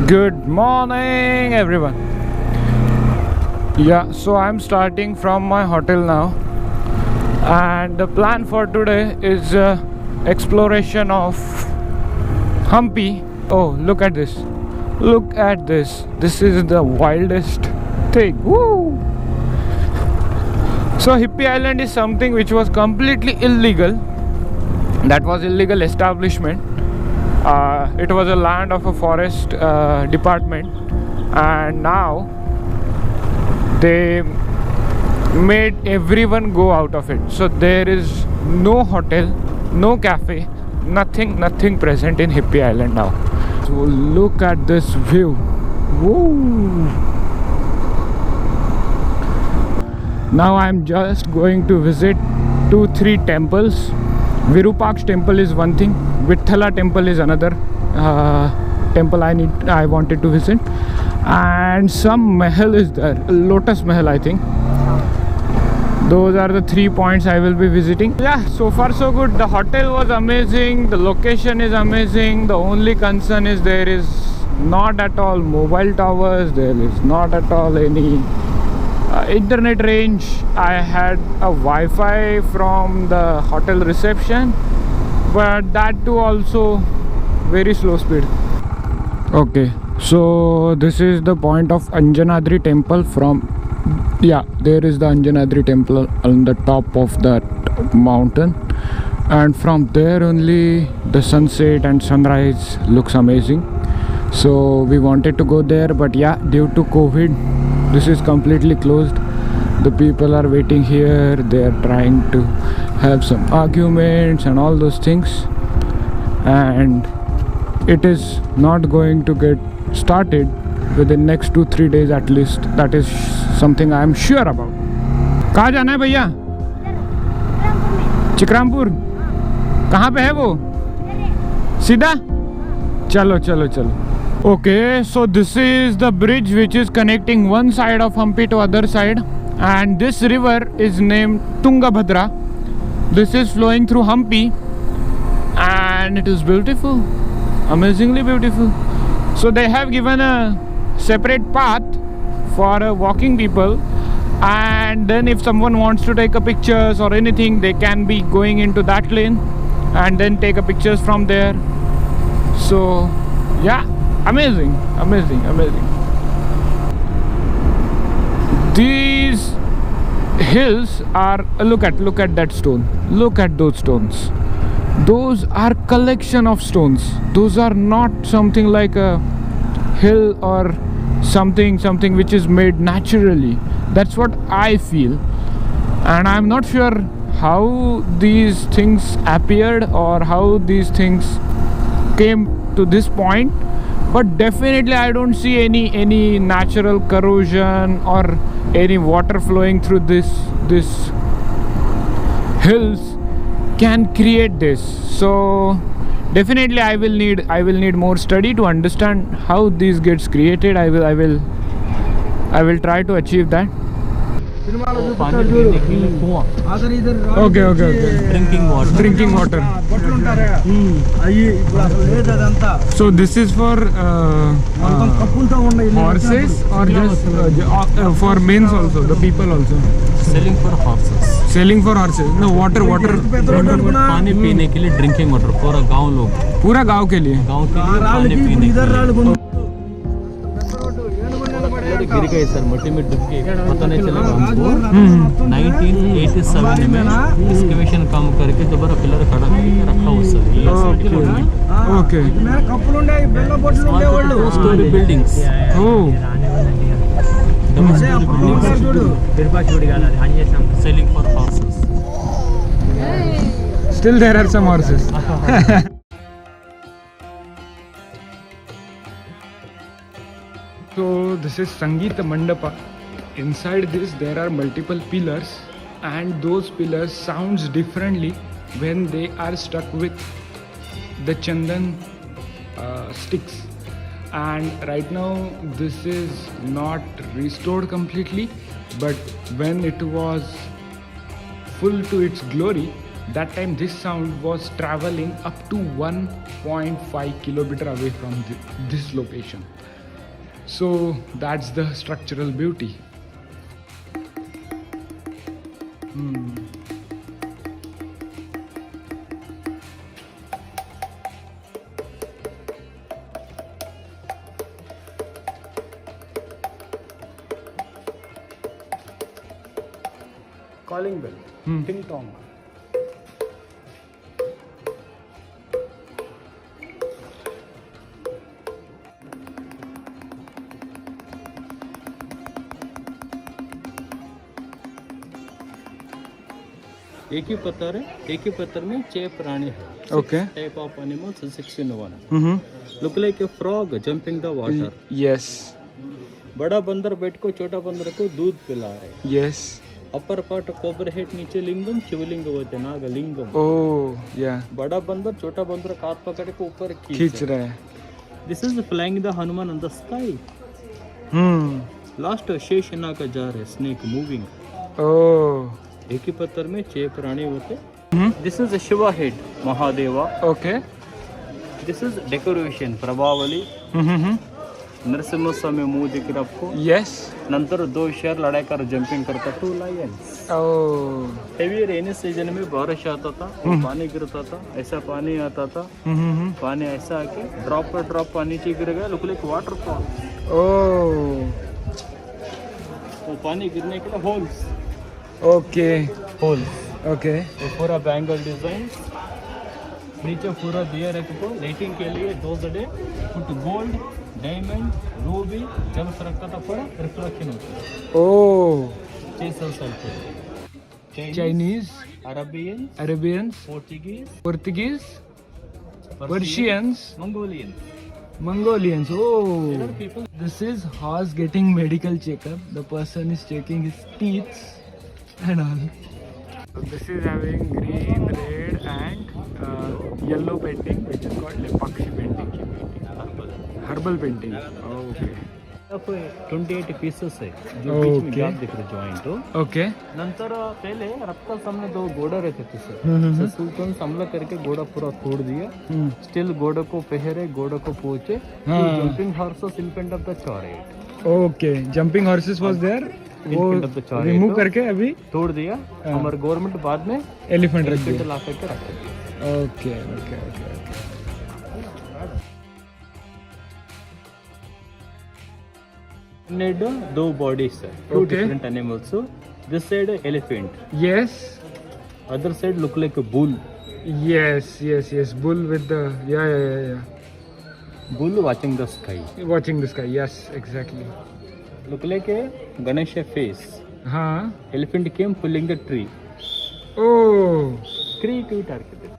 Good morning everyone. Yeah, so I'm starting from my hotel now, and the plan for today is exploration of Hampi. Oh, look at this. Look at this. This is the wildest thing. Woo! So Hippie Island is something which was completely illegal. That was illegal establishment. It was a land of a forest department, and now they made everyone go out of it. So there is no hotel, no cafe, nothing present in Hippie Island now. So look at this view. Woo! Now I'm just going to visit 2-3 temples. Virupaksha temple is one thing, Vithala temple is another temple I wanted to visit, and some mahal is there, Lotus Mahal I think. Those are the 3 points I will be visiting. Yeah, so far so good. The hotel was amazing, the location is amazing. The only concern is there is not at all mobile towers, there is not at all any internet range. I had a Wi-Fi from the hotel reception, but that too also very slow speed. Okay, so this is the point of Anjanadri temple from, yeah, there is the Anjanadri temple on the top of that mountain, and from there only the sunset and sunrise looks amazing. So we wanted to go there, but yeah, due to COVID this is completely closed. The people are waiting here, they are trying to have some arguments and all those things, and it is not going to get started within next 2-3 days at least. That is something I am sure about. कहाँ जाना है भैया? चिकरामपुर. कहाँ पे है वो? सीधा? चलो चलो चलो. Okay, so this is the bridge which is connecting one side of Hampi to other side, and this river is named Tungabhadra. This is flowing through Hampi, and it is beautiful, amazingly beautiful. So they have given a separate path for walking people, and then if someone wants to take a pictures or anything, they can be going into that lane and then take a pictures from there. So yeah, amazing. These hills are, look at that stone, look at those stones. Those are collection of stones. Those are not something like a hill or something which is made naturally. That's what I feel, and I'm not sure how these things appeared or how these things came to this point, but definitely I don't see any natural corrosion or any water flowing through this hills can create this. So definitely I will need more study to understand how this gets created. I will try to achieve that. Okay. Drinking water. So this is for horses or just for men also, the people also? Selling for horses. Selling for horses. No, water. पानी पीने के लिए drinking water पूरा गांव के लिए पानी पीने के लिए गिर गए सर, मट्टी में डूब के पता नहीं चला हमको। 1987 में एक्सकेवेशन काम करके दोबारा पिलर खड़ा करके रखा हुआ sir. Okay, story buildings. Selling for horses. Still there are some horses. So this is Sangeeta Mandapa. Inside this there are multiple pillars, and those pillars sounds differently when they are stuck with the chandan sticks. And right now this is not restored completely, but when it was full to its glory, that time this sound was traveling up to 1.5 kilometer away from this location. So that's the structural beauty. Calling bell. Ting tong. एक ही पत्थर है, एक ही पत्थर में 6 प्राणी है. Okay. Type of animals, 6 in 1. Mm-hmm. Look like a frog jumping the water. Yes. बड़ा बंदर बैठ को छोटा बंदर को दूध पिला रहा है. Yes. अपर पार्ट कोबर हेड नीचे लिंगम शिवलिंग होते हैं, नागलिंगम. Oh, yeah. बड़ा बंदर छोटा बंदर का हाथ पकड़ के ऊपर खींच रहा है. This is flying the Hanuman on the sky. Last Sheshnag का जार है, स्नेक मूविंग. Oh. एक ही पत्थर में 6 प्राणी होते. This is Shiva head, Mahadeva. Okay. This is decoration, प्रभावली. नरसिंह स्वामी मुंह दिख रहा आपको. Yes. नंतर 2 शेर लड़ाई कर जंपिंग करता, 2 Lions. Oh. Heavy rainy season में बारिश आता था, पानी गिरता था, ऐसा पानी आता था. पानी ऐसा आके ड्रॉप पर ड्रॉप पानी नीचे गिर गया, लुक लाइक वाटरफॉल. Oh. वो पानी गिरने के लिए होल्स. Okay. होल्स. Okay. वो पूरा बैंगल डिजाइन नीचे पूरा दिया रखो लाइटिंग के लिए. दोज डे कुछ गोल्ड, डायमंड, रूबी जब रखा था पूरा रिफ्लेक्शन होता है. Oh. 600 साल पहले. Chinese, Arabian, Arabians, Portuguese, Persians, Mongolian. Mongolians. Oh. people. This is horse getting medical checkup. The person is checking his teeth and all. So this is having green, red and yellow painting, which is called Lepakshi painting. Herbal painting. Oh, okay. 28 pieces है जो बीच में Okay. Gap दिख रहा joint. Okay. नंतर पहले रफ्ता सामने 2 घोड़ा रहते थे सर. सर सुल्तान हमला करके घोड़ा पूरा तोड़ दिया. स्टिल घोड़ा को पहरे, घोड़ा को पहुंचे. Jumping horses infant of the chariot. Okay. Jumping horses was there. वो Infant of the chariot. Remove करके अभी तोड़ दिया. हमारे गवर्नमेंट बाद में एलिफेंट रख एलिफेंट दिया. ला करके रख दिया. Okay okay okay. Need 2 bodies sir. 2 Okay. different animals. So this side elephant, Yes. other side look like a bull. Yes. Bull with the yeah. Bull watching the sky. Watching this guy. Yes, exactly. Look like a Ganesha face. हाँ. Elephant came pulling the tree. Oh. Creative architect.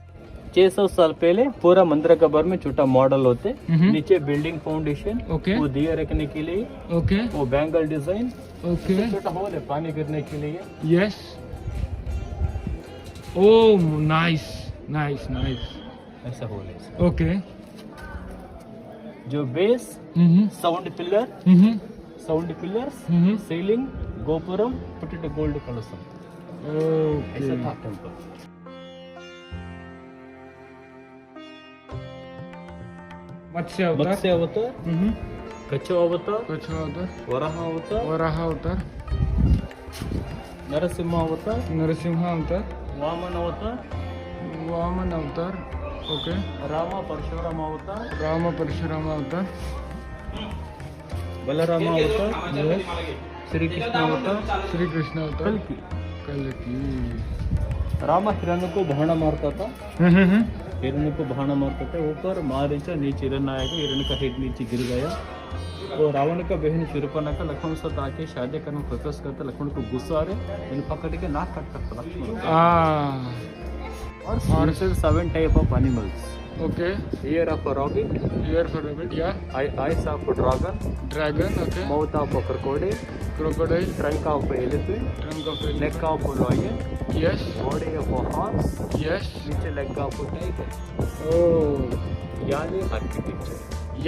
600 साल पहले पूरा मंदिर का बार में छोटा model होते. नीचे बिल्डिंग फाउंडेशन. Okay. वो दिया रखने के लिए. Okay. वो बैंगल डिजाइन. Okay. छोटा होल है पानी गिरने के लिए. Yes. Oh, nice. ऐसा होल है. Okay. जो base, sound pillar, sound pillars, ceiling, gopuram, put it gold कलशम. ऐसा Okay. था टेंपल. मत्स्य अवतार. मत्स्य अवतार, कच्छा अवतार, कुछ अवतार. वराह अवतार, वराह अवतार. नरसिंह अवतार, नरसिंह अवतार. वामन अवतार, वामन अवतार. ओके. रामा परशुराम अवतार, राम परशुराम अवतार. बलराम अवतार, श्री कृष्ण अवतार, श्री कृष्ण अवतार. कल्कि. कल्कि. रामा हिरण्य को बहाना मारता था. हिरण्य को बहाना मारता था. ऊपर मारीचा, नीचे हिरण आएगा. हिरण्य का हेड नीचे गिर गया. और रावण का बहन शूर्पणखा लक्ष्मण साथ आके शादी करने प्रयास करता. लक्ष्मण को गुस्सा आ रहे, इन पकड़ के नाक काट सकता लक्ष्मण. और 7 type of animals. Okay. Ear of a rabbit, Ear for rabbit. Yeah. eyes of a dragon, Dragon. Okay. mouth of a crocodile, Crocodile. trunk of a elephant, Trunk of a neck of a lion, Yes. body of a horse, Yes. नीचे leg of a tiger. Oh. यानी architecture.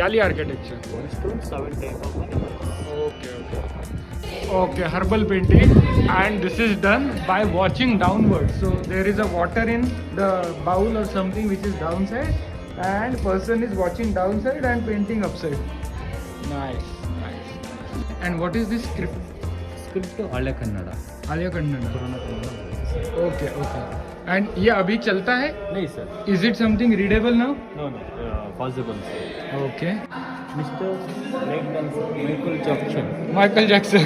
Yali architecture. Stone 7 type of animals. Okay, herbal painting, and this is done by watching downwards. So there is a water in the bowl or something which is downside, and person is watching downside and painting upside. Nice. And what is this script? Script हले कन्नड़ आलिया कन्नड़. पुराना Kannada Okay, okay. And ये अभी चलता है? नहीं sir. Is it something readable now? No possible sir. Okay. Mister break dancer Michael Jackson. Michael Jackson.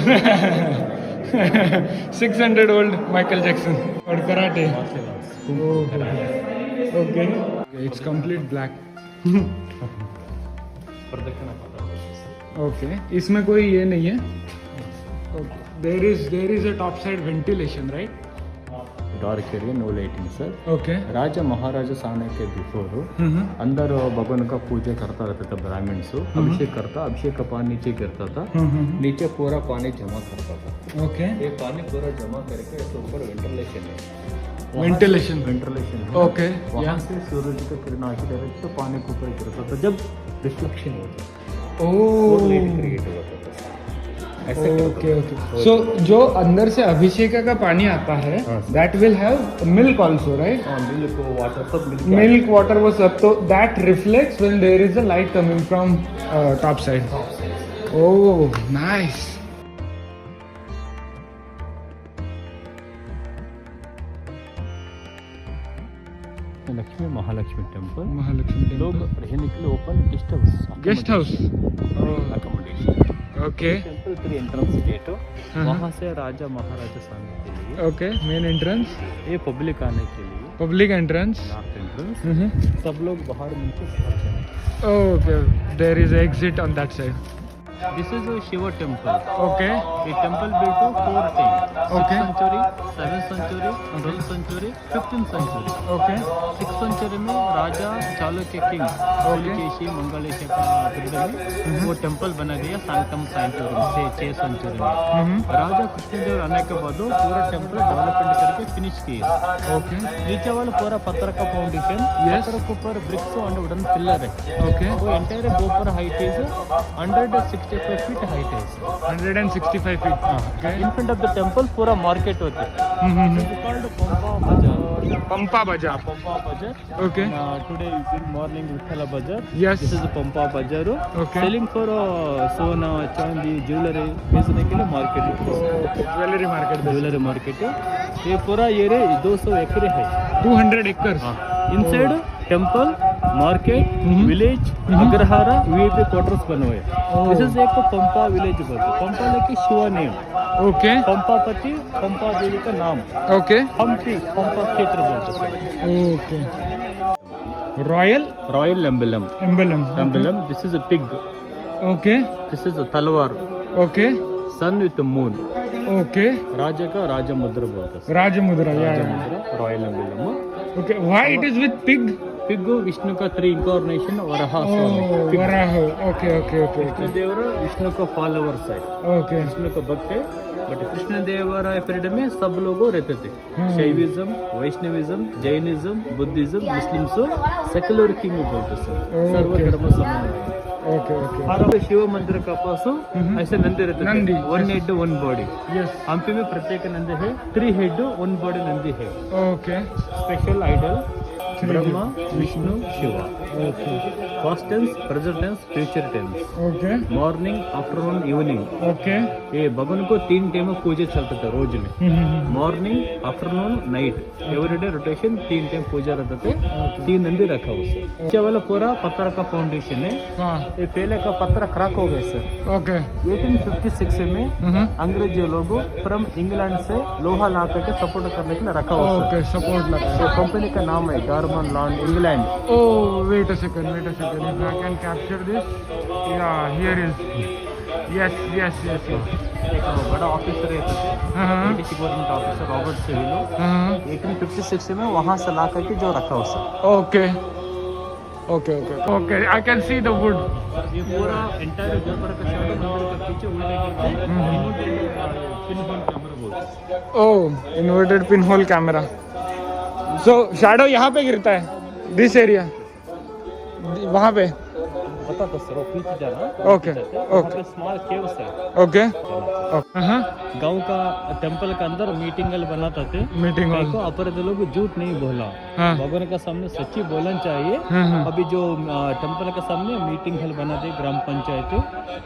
600 old Michael Jackson. और karate. Okay. It's complete black. प्रदक्षिणा Okay. इसमें कोई ये नहीं है. Okay. There is a top side ventilation, right? Dark area no lighting sir. Okay. राजा महाराजा आने के बिफोर अंदर भगवान का पूजा करता रहता था ब्राह्मण्स. अभिषेक करता, अभिषेक का पानी नीचे गिरता था, नीचे पूरा पानी जमा करता था. Okay. ये पानी पूरा जमा करके इसके ऊपर वेंटिलेशन है. Ventilation. वेंटिलेशन. Okay. वहाँ से सूरज का किरण आके डायरेक्ट तो पानी के ऊपर गिरता था. जब रिफ्लेक्शन होता Oh. क्रिएट होता था. ऐसे ओके ओके. सो जो अंदर से अभिषेक का पानी आता है हाँ, that will have milk also, right? Milk water सब मिल्क मिल्क वाटर वो सब, तो that reflects when there is a light coming from top side. Oh nice. Lakshmi Mahalakshmi temple. Mahalakshmi लोग रहने के लिए open guest house accommodation. Okay temple 3 entrance gate. वहाँ से राजा महाराजा आने के लिए. ओके. मेन एंट्रेंस, ये पब्लिक आने के लिए पब्लिक एंट्रेंस. North entrance. सब लोग बाहर मिलकर. Okay. There is exit on that side. This is Shiva temple. Okay. ये temple built 4 times. Okay. 6th century, 7th century, 12th century, 15th century. Okay. 6th century में राजा Chalukya king Pulakeshi Manglesh का period में वो temple बना दिया सैंक्टम सैंक्टोरियम से 6th century में. राजा कृष्णदेव आने के बाद वो पूरा टेम्पल डेवलपमेंट करके फिनिश किया. ओके. नीचे वाला पूरा पत्थर का फाउंडेशन, पत्थर के ऊपर ब्रिक्स एंड वुडन पिलर है. ओके. वो entire Gopur height is 165 feet height is. 165 feet. Okay. In front of the temple पूरा मार्केट होता है. It's called पंपा बाजार. पंपा बाजार. पंपा बाजार. Okay. Today is in morning Vithala Bazaar. Yes. This is the Pampa Bazaar. Okay. Selling for सोना चांदी jewellery बेचने के लिए market. Jewellery market. Jewellery market. ये पूरा एरिया 200 एकड़ है. 200 acres. Inside temple, market, village, Agrahara, VIP quarters बने हुए. दिस इज एक पंपा विलेज बोलते. पंपा लेके शिवा नेम. ओके. पंपापति, पंपा देवी का नाम. ओके. हम्पी पंपा क्षेत्र बोलते. Okay. Royal emblem. Emblem. This is a pig. Okay. This is a talwar. Okay. Sun with moon. Okay. राजा का राजा मुद्रा बोलते हैं. राजमुद्रा. Royal emblem. Okay. Why it is with pig? Pig Vishnu का 3 incarnation Varaha. Varaha. Okay okay okay. Krishnadevar Vishnu का फॉलोवर्स है. ओके. विष्णु का भक्त है. बट कृष्णदेवराय पीरियड में सब लोग रहते थे. Shaivism, Vaishnavism, Jainism, Buddhism, Muslims secular king बोलते हैं. सर्वधर्म समान. Okay okay. हर शिव मंदिर का पास ऐसे नंदी रहते थे. Nandi. 1 head 1 body. Yes. Hampi में प्रत्येक नंदी है. 3 head 1 body नंदी है. Okay. Special idol Brahma Vishnu Shiva. Okay. Past tense, present tense, future tense. Okay. Morning, afternoon, evening. Okay. ये भगवान को 3 टाइम पूजा चलता था रोज में. Morning, afternoon, night. Everyday rotation 3 time puja रहता थे. 3 नंदी रखा उससे. नीचे वाला पूरा पत्थर का फाउंडेशन है. हाँ. ये पहले का पत्थर क्रैक हो गया सर. ओके. 1856 में अंग्रेज लोग फ्रॉम इंग्लैंड से लोहा ला करके सपोर्ट करने के लिए रखा हुआ. ओके. सपोर्ट लगा. तो कंपनी का नाम है Dorman Long England. Oh, wait a second. If I can capture this. Yeah, here is. Yes. एक बड़ा ऑफिसर है ब्रिटिश गवर्नमेंट ऑफिसर रॉबर्ट सेविलो. 1856 में वहाँ से ला करके जो रखा उससे. Okay. I can see the wood. ये पूरा एंटायर गोपुर का शैडो मंदिर के पीछे उड़ने पिनहोल कैमरा बोलते हैं. Oh, inverted pinhole camera. So shadow यहाँ पे गिरता है. This area. वहाँ पे. बताता सर, वो पीछे जाना। Okay, वहाँ okay. पे स्मॉल केव्स है। ओके हाँ गांव का टेंपल के अंदर मीटिंग हॉल बनाते थे। मीटिंग हॉल को अपर लोग झूठ नहीं बोला, हाँ भगवान का सामने सच्ची बोलना चाहिए। अभी जो टेंपल के सामने मीटिंग हॉल बना दे ग्राम पंचायत,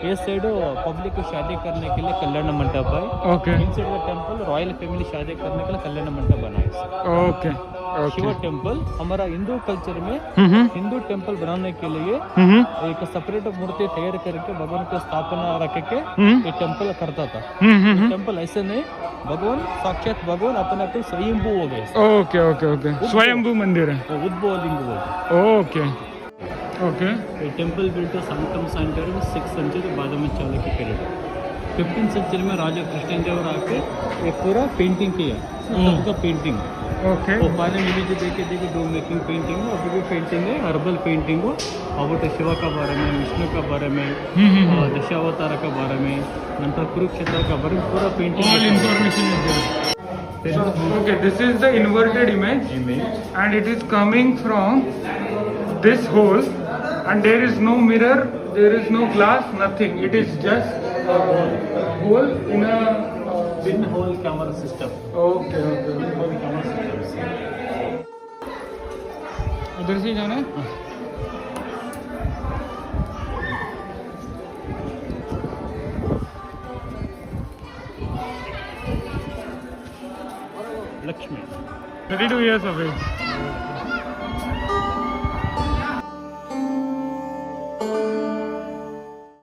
ये साइड पब्लिक को शादी करने के लिए कल्याण मंडप है। ओके इन साइड का टेंपल रॉयल फैमिली शादी करने के लिए कल्याण मंडप बना है। ओके शिव ओके टेंपल हमारा हिंदू कल्चर में हिंदू टेंपल बनाने के लिए एक सेपरेट मूर्ति तैयार करके भगवान को स्थापना रख के ये टेंपल करता था। ये टेंपल ऐसे नहीं, भगवान साक्षात भगवान अपने आप स्वयंभू हो गए। ओके ओके ओके स्वयंभू मंदिर है उद्भवलिंग बोलते। ओके ओके ये टेंपल बिल्ट संकम सेंटर में 6th सेंचुरी बाद में चालुक्य पीरियड। 15th सेंचुरी में राजा कृष्णदेव आके एक पूरा पेंटिंग किया, सबका पेंटिंग। ओके वो पहले इमेज देखे दो मेकिंग पेंटिंग हो, अभी भी पेंटिंग है, हर्बल पेंटिंग हो, और शिव का बारे में, विष्णु का बारे में, दशावतार का बारे में, नंतर कुरुक्षेत्र का बारे में पूरा painting. All information is there. Okay this is the inverted image and it is coming from this hole and there is no mirror, there is no glass, nothing. It is just a hole in a pin hole camera system. okay okay pin hole camera system. उधर से जाना है Lakshmi 32 years of age